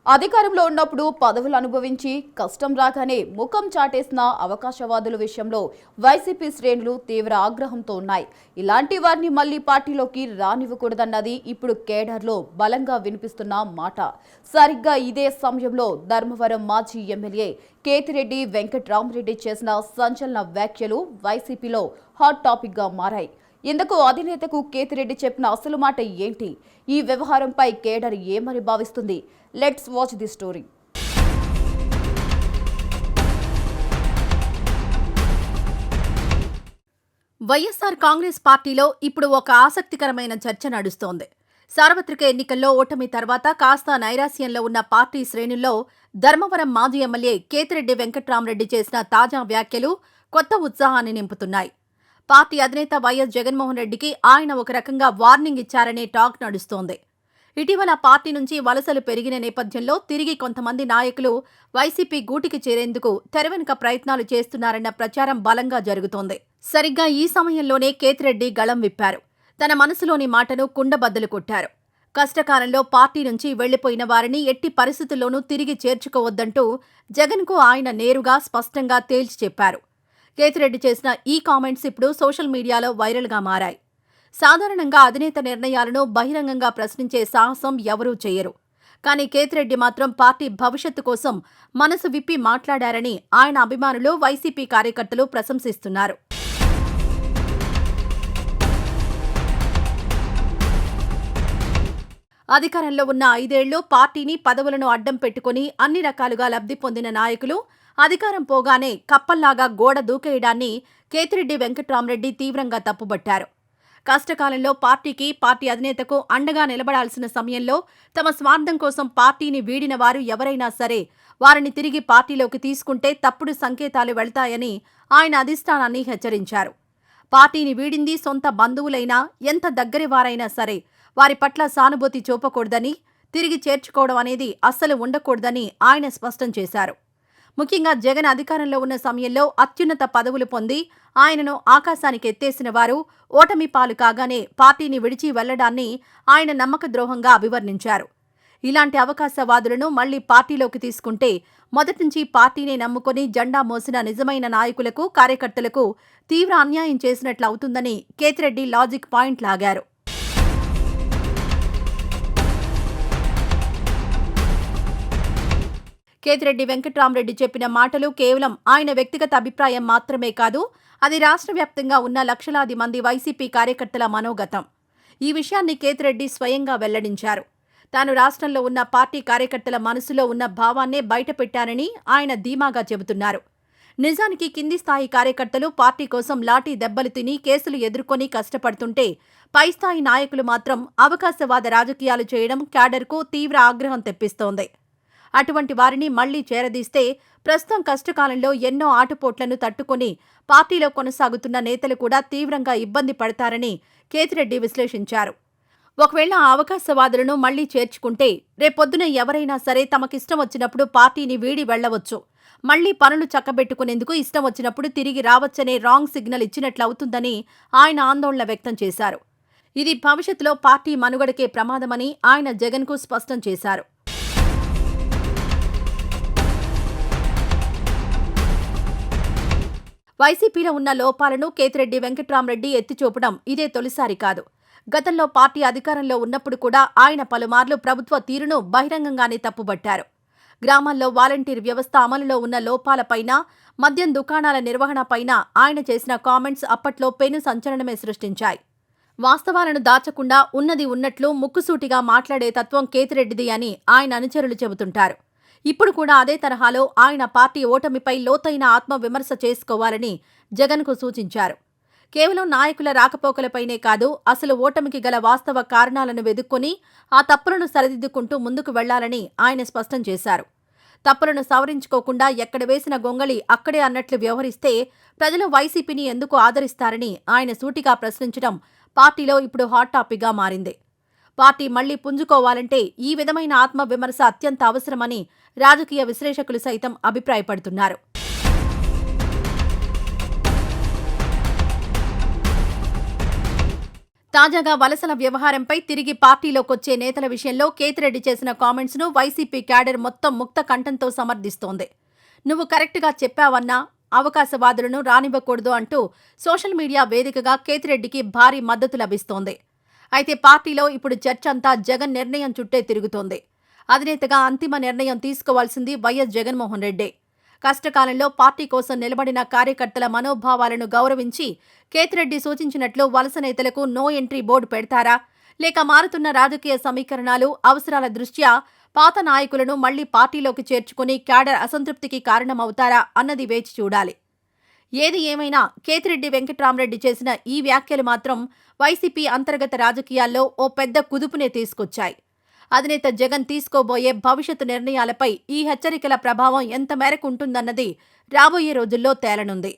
అధికారంలో ఉన్నప్పుడు పదవులు అనుభవించి కష్టం రాగానే ముఖం చాటేసిన అవకాశవాదుల విషయంలో వైసీపీ శ్రేణులు తీవ్ర ఆగ్రహంతో ఉన్నాయి. ఇలాంటి వారిని మళ్లీ పార్టీలోకి రానివ్వకూడదన్నది ఇప్పుడు కేడర్లో బలంగా వినిపిస్తున్న మాట. సరిగ్గా ఇదే సమయంలో ధర్మవరం మాజీ ఎమ్మెల్యే కేతిరెడ్డి వెంకట్రామరెడ్డి చేసిన సంచలన వ్యాఖ్యలు వైసీపీలో హాట్ టాపిక్ గా మారాయి. ఇందుకు అధినేతకు కేతిరెడ్డి చెప్పిన అసలు మాట ఏంటి? ఈ వ్యవహారంపై కేడర్ ఏమని భావిస్తుంది? Let's watch the story. YSR Congress పార్టీలో ఇప్పుడు ఒక ఆసక్తికరమైన చర్చ నడుస్తోంది. సార్వత్రిక ఎన్నికల్లో ఓటమి తర్వాత కాస్త నైరాస్యంలో ఉన్న పార్టీ శ్రేణుల్లో ధర్మవరం మాజీ ఎమ్మెల్యే కేతిరెడ్డి వెంకట్రామరెడ్డి చేసిన తాజా వ్యాఖ్యలు కొత్త ఉత్సాహాన్ని నింపుతున్నాయి. పార్టీ అధినేత వైఎస్ జగన్మోహన్ రెడ్డికి ఆయన ఒక రకంగా వార్నింగ్ ఇచ్చారనే టాక్ నడుస్తోంది. ఇటీవల పార్టీ నుంచి వలసలు పెరిగిన నేపథ్యంలో తిరిగి కొంతమంది నాయకులు వైసీపీ గూటికి చేరేందుకు తెరవెనుక ప్రయత్నాలు చేస్తున్నారన్న ప్రచారం బలంగా జరుగుతోంది. సరిగ్గా ఈ సమయంలోనే కేతిరెడ్డి గళం విప్పారు. తన మనసులోని మాటను కుండబద్దలు కొట్టారు. కష్టకాలంలో పార్టీ నుంచి వెళ్లిపోయిన వారిని ఎట్టి పరిస్థితుల్లోనూ తిరిగి చేర్చుకోవద్దంటూ జగన్కు ఆయన నేరుగా స్పష్టంగా తేల్చి చెప్పారు. కేతిరెడ్డి చేసిన ఈ కామెంట్స్ ఇప్పుడు సోషల్ మీడియాలో వైరల్గా మారాయి. సాధారణంగా అధినేత నిర్ణయాలను బహిరంగంగా ప్రశ్నించే సాహసం ఎవరూ చేయరు. కానీ కేతిరెడ్డి మాత్రం పార్టీ భవిష్యత్తు కోసం మనసు విప్పి మాట్లాడారని ఆయన అభిమానులు, వైసీపీ కార్యకర్తలు ప్రశంసిస్తున్నారు. అధికారంలో ఉన్న 5 ఏళ్లు పార్టీని, పదవులను అడ్డం పెట్టుకుని అన్ని రకాలుగా లబ్ధి పొందిన నాయకులు అధికారం పోగానే కప్పల్లాగా గోడ దూకేయడాన్ని కేతిరెడ్డి వెంకట్రామరెడ్డి తీవ్రంగా తప్పుబట్టారు. కష్టకాలంలో పార్టీకి, పార్టీ అధినేతకు అండగా నిలబడాల్సిన సమయంలో తమ స్వార్థం కోసం పార్టీని వీడిన వారు ఎవరైనా సరే వారిని తిరిగి పార్టీలోకి తీసుకుంటే తప్పుడు సంకేతాలు వెళ్తాయని ఆయన అధిష్టానాన్ని హెచ్చరించారు. పార్టీని వీడింది సొంత బంధువులైనా, ఎంత దగ్గరి వారైనా సరే వారి పట్ల సానుభూతి చూపకూడదని, తిరిగి చేర్చుకోవడం అనేది అస్సలు ఉండకూడదని ఆయన స్పష్టం చేశారు. ముఖ్యంగా జగన్ అధికారంలో ఉన్న సమయంలో అత్యున్నత పదవులు పొంది ఆయనను ఆకాశానికి ఎత్తేసిన వారు ఓటమి పాలు కాగానే పార్టీని విడిచి వెళ్లడాన్ని ఆయన నమ్మకద్రోహంగా అభివర్ణించారు. ఇలాంటి అవకాశవాదులను మళ్లీ పార్టీలోకి తీసుకుంటే మొదటినుంచి పార్టీనే నమ్ముకుని జెండా మోసిన నిజమైన నాయకులకు, కార్యకర్తలకు తీవ్ర అన్యాయం చేసినట్లు అవుతుందని కేతిరెడ్డి లాజిక్ పాయింట్ లాగారు. కేతిరెడ్డి వెంకట్రామరెడ్డి చెప్పిన మాటలు కేవలం ఆయన వ్యక్తిగత అభిప్రాయం మాత్రమే కాదు, అది రాష్ట్ర వ్యాప్తంగా ఉన్న లక్షలాది మంది వైసీపీ కార్యకర్తల మనోగతం. ఈ విషయాన్ని కేతిరెడ్డి స్వయంగా వెల్లడించారు. తాను రాష్ట్రంలో ఉన్న పార్టీ కార్యకర్తల మనసులో ఉన్న భావాన్నే బయటపెట్టారని ఆయన ధీమాగా చెబుతున్నారు. నిజానికి కింది స్థాయి కార్యకర్తలు పార్టీ కోసం లాఠీ దెబ్బలు తిని కేసులు ఎదుర్కొని కష్టపడుతుంటే పై స్థాయి నాయకులు మాత్రం అవకాశవాద రాజకీయాలు చేయడం క్యాడర్కు తీవ్ర ఆగ్రహం తెప్పిస్తోంది. అటువంటి వారిని మళ్లీ చేరదీస్తే ప్రస్తుతం కష్టకాలంలో ఎన్నో ఆటుపోట్లను తట్టుకుని పార్టీలో కొనసాగుతున్న నేతలు కూడా తీవ్రంగా ఇబ్బంది పడతారని కేతిరెడ్డి విశ్లేషించారు. ఒకవేళ ఆ అవకాశవాదులను మళ్లీ చేర్చుకుంటే రేపొద్దున ఎవరైనా సరే తమకిష్టం వచ్చినప్పుడు పార్టీని వీడి వెళ్లవచ్చు, మళ్లీ పనులు చక్కబెట్టుకునేందుకు ఇష్టం వచ్చినప్పుడు తిరిగి రావచ్చనే రాంగ్ సిగ్నల్ ఇచ్చినట్లవుతుందని ఆయన ఆందోళన వ్యక్తం చేశారు. ఇది భవిష్యత్తులో పార్టీ మనుగడకే ప్రమాదమని ఆయన జగన్కు స్పష్టం చేశారు. వైసీపీలో ఉన్న లోపాలను కేతిరెడ్డి వెంకట్రామరెడ్డి ఎత్తిచూపడం ఇదే తొలిసారి కాదు. గతంలో పార్టీ అధికారంలో ఉన్నప్పుడు కూడా ఆయన పలుమార్లు ప్రభుత్వ తీరును బహిరంగంగానే తప్పుబట్టారు. గ్రామాల్లో వాలంటీర్ వ్యవస్థ అమలులో ఉన్న లోపాలపైన, మద్యం దుకాణాల నిర్వహణపైన ఆయన చేసిన కామెంట్స్ అప్పట్లో పెను సంచలనమే సృష్టించాయి. వాస్తవాలను దాచకుండా ఉన్నది ఉన్నట్లు ముక్కుసూటిగా మాట్లాడే తత్వం కేతిరెడ్డిది అని ఆయన అనుచరులు చెబుతుంటారు. ఇప్పుడు కూడా అదే తరహాలో ఆయన పార్టీ ఓటమిపై లోతైన ఆత్మవిమర్శ చేసుకోవాలని జగన్కు సూచించారు. కేవలం నాయకుల రాకపోకలపైనే కాదు, అసలు ఓటమికి గల వాస్తవ కారణాలను వెదుక్కొని ఆ తప్పులను సరిదిద్దుకుంటూ ముందుకు వెళ్లాలని ఆయన స్పష్టం చేశారు. తప్పులను సవరించుకోకుండా ఎక్కడ వేసిన గొంగళి అక్కడే అన్నట్లు వ్యవహరిస్తే ప్రజలు వైసీపీని ఎందుకు ఆదరిస్తారని ఆయన సూటిగా ప్రశ్నించడం పార్టీలో ఇప్పుడు హాట్ టాపిక్గా మారింది. పార్టీ మళ్లీ పుంజుకోవాలంటే ఈ విధమైన ఆత్మవిమర్శ అత్యంత అవసరమని రాజకీయ విశ్లేషకులు సైతం అభిప్రాయపడుతున్నారు. తాజాగా వలసల వ్యవహారంపై తిరిగి పార్టీలోకొచ్చే నేతల విషయంలో కేతిరెడ్డి చేసిన కామెంట్స్ ను వైసీపీ క్యాడర్ మొత్తం ముక్త కంఠంతో సమర్థిస్తోంది. నువ్వు కరెక్ట్గా చెప్పావన్నా అవకాశవాదులను రానివ్వకూడదు అంటూ సోషల్ మీడియా వేదికగా కేతిరెడ్డికి భారీ మద్దతు లభిస్తోంది. అయితే పార్టీలో ఇప్పుడు చర్చ అంతా జగన్ నిర్ణయం చుట్టే తిరుగుతోంది. అధినేతగా అంతిమ నిర్ణయం తీసుకోవాల్సింది వైఎస్ జగన్మోహన్ రెడ్డే. కష్టకాలంలో పార్టీ కోసం నిలబడిన కార్యకర్తల మనోభావాలను గౌరవించి కేతిరెడ్డి సూచించినట్లు వలస నేతలకు నో ఎంట్రీ బోర్డు పెడతారా, లేక మారుతున్న రాజకీయ సమీకరణాలు, అవసరాల దృష్ట్యా పాత నాయకులను మళ్లీ పార్టీలోకి చేర్చుకుని క్యాడర్ అసంతృప్తికి కారణమవుతారా అన్నది వేచి చూడాలి. ఏది ఏమైనా కేతిరెడ్డి వెంకట్రామరెడ్డి చేసిన ఈ వ్యాఖ్యలు మాత్రం వైసీపీ అంతర్గత రాజకీయాల్లో ఓ పెద్ద కుదుపునే తీసుకొచ్చాయి. అధినేత జగన్ తీసుకోబోయే భవిష్యత్తు నిర్ణయాలపై ఈ హెచ్చరికల ప్రభావం ఎంత మేరకు ఉంటుందన్నది రాబోయే రోజుల్లో తేలనుంది.